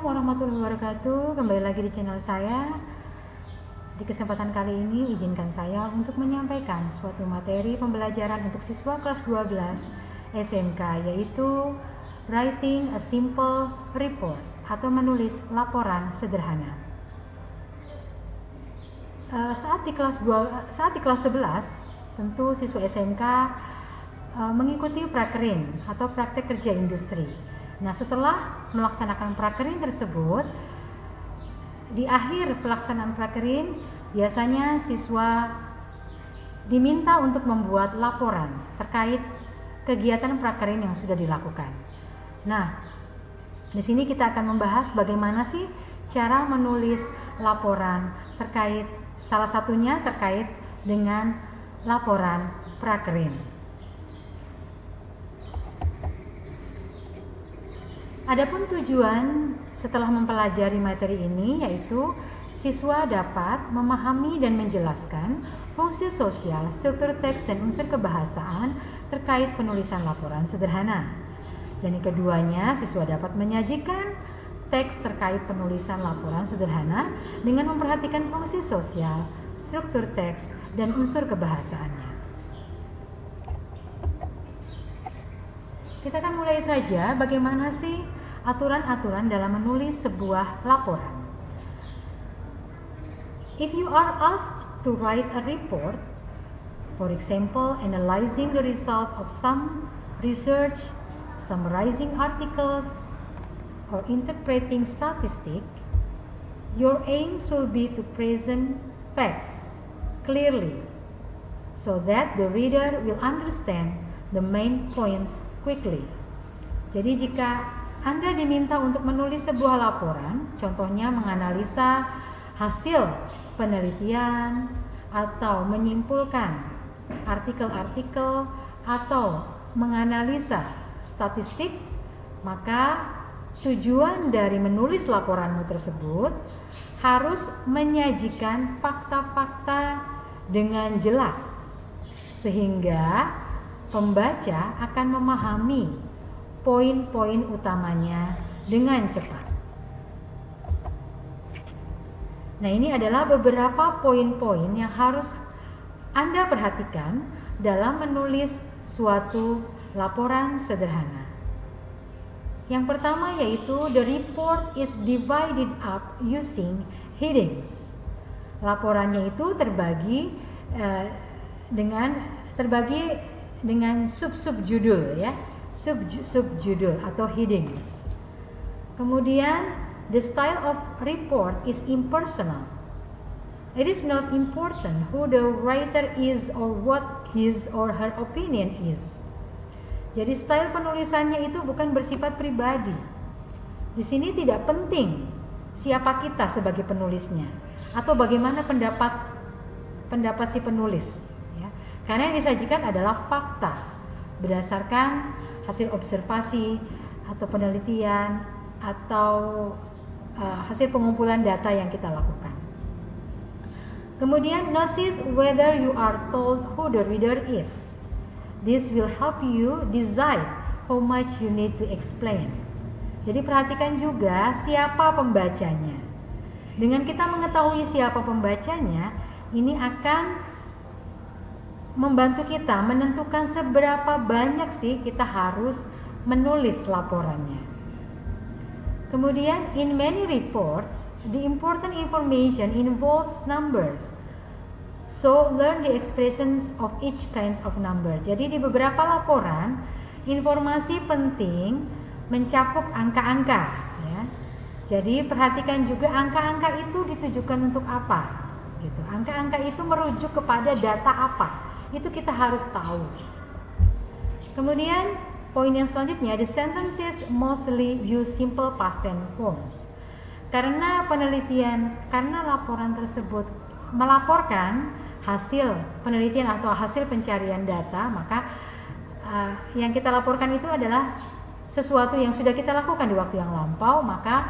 Assalamualaikum warahmatullahi wabarakatuh. Kembali lagi di channel saya. Di kesempatan kali ini izinkan saya untuk menyampaikan suatu materi pembelajaran untuk siswa kelas 12 SMK, yaitu Writing a Simple Report atau menulis laporan sederhana. Saat di kelas 11, tentu siswa SMK mengikuti prakerin atau praktek kerja industri. Nah, setelah melaksanakan prakerin tersebut, di akhir pelaksanaan prakerin biasanya siswa diminta untuk membuat laporan terkait kegiatan prakerin yang sudah dilakukan. Nah, di sini kita akan membahas bagaimana sih cara menulis laporan terkait, salah satunya terkait dengan laporan prakerin. Adapun tujuan setelah mempelajari materi ini yaitu siswa dapat memahami dan menjelaskan fungsi sosial, struktur teks dan unsur kebahasaan terkait penulisan laporan sederhana. Dan yang keduanya, siswa dapat menyajikan teks terkait penulisan laporan sederhana dengan memperhatikan fungsi sosial, struktur teks dan unsur kebahasaannya. Kita akan mulai saja bagaimana sih aturan-aturan dalam menulis sebuah laporan. If you are asked to write a report, for example, analyzing the result of some research, summarizing articles, or interpreting statistics, your aim should be to present facts clearly so that the reader will understand the main points quickly. Jadi jika Anda diminta untuk menulis sebuah laporan, contohnya menganalisa hasil penelitian atau menyimpulkan artikel-artikel atau menganalisa statistik, maka tujuan dari menulis laporanmu tersebut harus menyajikan fakta-fakta dengan jelas sehingga pembaca akan memahami poin-poin utamanya dengan cepat. Nah, ini adalah beberapa poin-poin yang harus Anda perhatikan dalam menulis suatu laporan sederhana. Yang pertama yaitu the report is divided up using headings. Laporannya itu terbagi dengan sub-sub judul ya. Sub-judul atau headings. Kemudian the style of report is impersonal. It is not important who the writer is or what his or her opinion is. Jadi style penulisannya itu bukan bersifat pribadi. Di sini tidak penting siapa kita sebagai penulisnya atau bagaimana pendapat si penulis ya. Karena yang disajikan adalah fakta berdasarkan hasil observasi atau penelitian atau hasil pengumpulan data yang kita lakukan. Kemudian notice whether you are told who the reader is. This will help you decide how much you need to explain. Jadi perhatikan juga siapa pembacanya. Dengan kita mengetahui siapa pembacanya, ini akan membantu kita menentukan seberapa banyak sih kita harus menulis laporannya. Kemudian, in many reports, the important information involves numbers. So, learn the expressions of each kinds of number. Jadi di beberapa laporan, informasi penting mencakup angka-angka. Ya. Jadi perhatikan juga angka-angka itu ditujukan untuk apa. Gitu. Angka-angka itu merujuk kepada data apa. Itu kita harus tahu. Kemudian poin yang selanjutnya, the sentences mostly use simple past tense forms. Karena laporan tersebut melaporkan hasil penelitian atau hasil pencarian data, maka yang kita laporkan itu adalah sesuatu yang sudah kita lakukan di waktu yang lampau, maka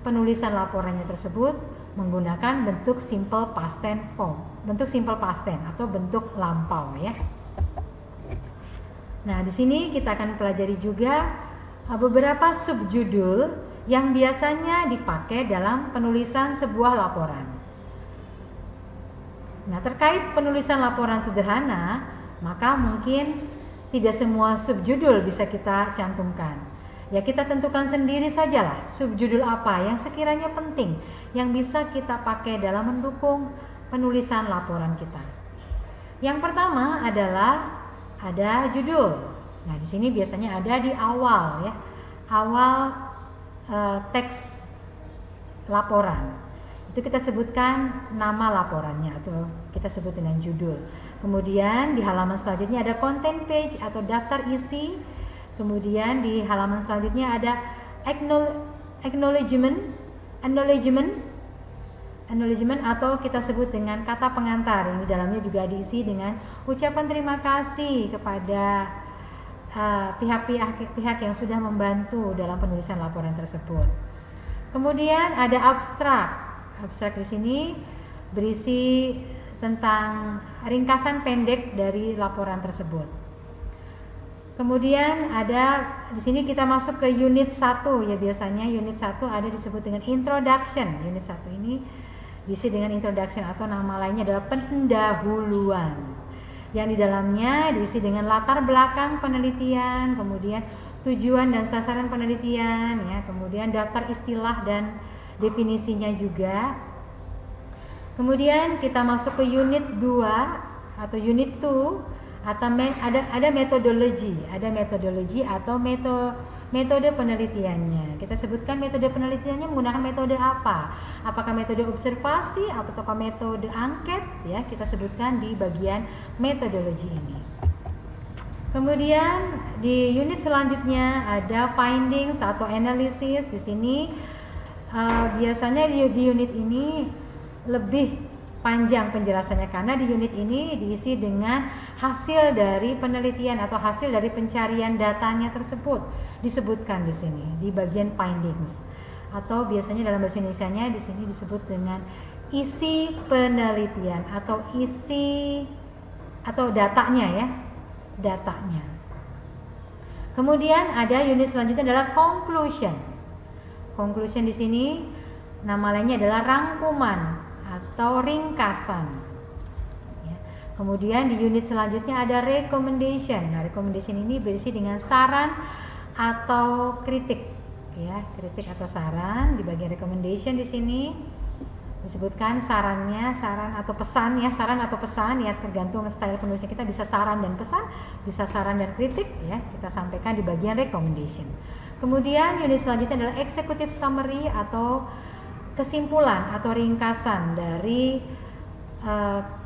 penulisan laporannya tersebut menggunakan bentuk simple past tense form, bentuk simple past tense atau bentuk lampau ya. Nah, di sini kita akan pelajari juga beberapa subjudul yang biasanya dipakai dalam penulisan sebuah laporan. Nah, terkait penulisan laporan sederhana, maka mungkin tidak semua subjudul bisa kita cantumkan. Ya, kita tentukan sendiri sajalah subjudul apa yang sekiranya penting, yang bisa kita pakai dalam mendukung penulisan laporan kita. Yang pertama adalah ada judul. Nah, di sini biasanya ada di awal ya, awal teks laporan. Itu kita sebutkan nama laporannya atau kita sebut dengan judul. Kemudian di halaman selanjutnya ada content page atau daftar isi. Kemudian di halaman selanjutnya ada acknowledgement atau kita sebut dengan kata pengantar. Ini dalamnya juga diisi dengan ucapan terima kasih kepada pihak-pihak yang sudah membantu dalam penulisan laporan tersebut. Kemudian ada abstrak. Abstrak di sini berisi tentang ringkasan pendek dari laporan tersebut. Kemudian ada di sini kita masuk ke unit 1 ya, biasanya unit 1 ada disebut dengan introduction. Unit 1 ini diisi dengan introduction atau nama lainnya adalah pendahuluan. Yang di dalamnya diisi dengan latar belakang penelitian, kemudian tujuan dan sasaran penelitian ya, kemudian daftar istilah dan definisinya juga. Kemudian kita masuk ke unit 2 atau unit 2 atau ada metodologi atau metode penelitiannya. Kita sebutkan metode penelitiannya menggunakan metode apa? Apakah metode observasi atau metode angket ya, kita sebutkan di bagian metodologi ini. Kemudian di unit selanjutnya ada findings atau analisis. Di sini biasanya di unit ini lebih panjang penjelasannya karena di unit ini diisi dengan hasil dari penelitian atau hasil dari pencarian datanya tersebut disebutkan di sini di bagian findings, atau biasanya dalam bahasa Indonesianya di sini disebut dengan isi penelitian atau isi atau datanya ya, datanya. Kemudian ada unit selanjutnya adalah conclusion. Conclusion di sini nama lainnya adalah rangkuman atau ringkasan. Ya. Kemudian di unit selanjutnya ada recommendation. Nah, recommendation ini berisi dengan saran atau kritik, ya, kritik atau saran. Di bagian recommendation di sini disebutkan sarannya, saran atau pesan ya, saran atau pesan ya, tergantung style penulisnya kita, bisa saran dan pesan, bisa saran dan kritik ya, kita sampaikan di bagian recommendation. Kemudian unit selanjutnya adalah executive summary atau kesimpulan atau ringkasan dari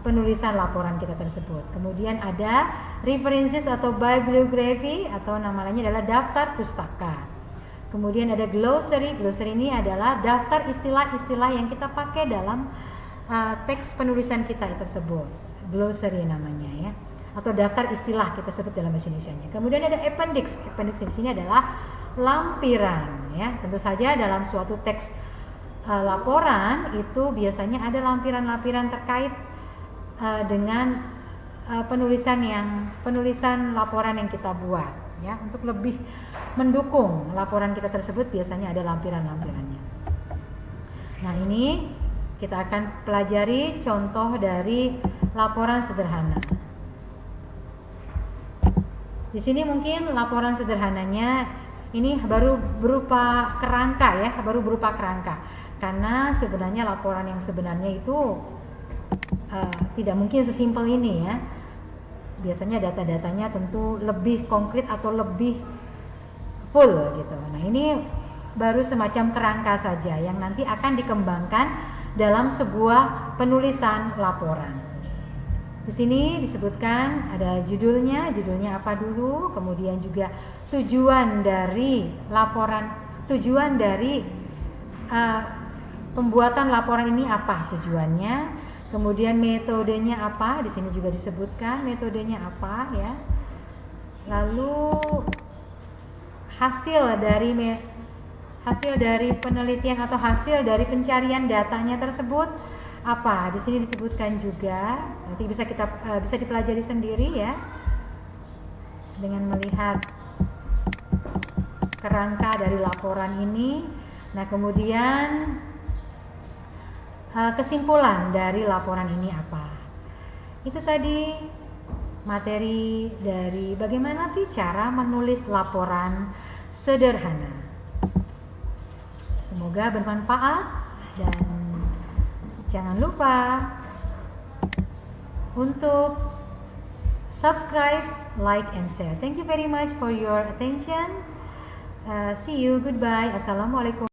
penulisan laporan kita tersebut. Kemudian ada references atau bibliography atau nama lainnya adalah daftar pustaka. Kemudian ada glossary. Glossary ini adalah daftar istilah-istilah yang kita pakai dalam teks penulisan kita tersebut. Glossary namanya ya, atau daftar istilah kita sebut dalam bahasa Indonesianya. Kemudian ada appendix. Appendix di sini adalah lampiran ya. Tentu saja dalam suatu teks laporan itu biasanya ada lampiran-lampiran terkait dengan penulisan laporan yang kita buat ya, untuk lebih mendukung laporan kita tersebut biasanya ada lampiran-lampirannya. Nah, ini kita akan pelajari contoh dari laporan sederhana. Di sini mungkin laporan sederhananya ini baru berupa kerangka ya, baru berupa kerangka. Karena sebenarnya laporan yang sebenarnya itu tidak mungkin sesimpel ini ya. Biasanya data-datanya tentu lebih konkret atau lebih full gitu. Nah, ini baru semacam kerangka saja yang nanti akan dikembangkan dalam sebuah penulisan laporan. Di sini disebutkan ada judulnya apa dulu, kemudian juga tujuan dari laporan, tujuan dari pembuatan laporan ini apa tujuannya, kemudian metodenya apa, di sini juga disebutkan metodenya apa ya. Lalu hasil dari penelitian atau hasil dari pencarian datanya tersebut apa, di sini disebutkan juga. Nanti bisa dipelajari sendiri ya dengan melihat kerangka dari laporan ini. Nah, kemudian kesimpulan dari laporan ini apa? Itu tadi materi dari bagaimana sih cara menulis laporan sederhana. Semoga bermanfaat dan jangan lupa untuk subscribe, like, and share. Thank you very much for your attention. See you. Goodbye. Assalamualaikum.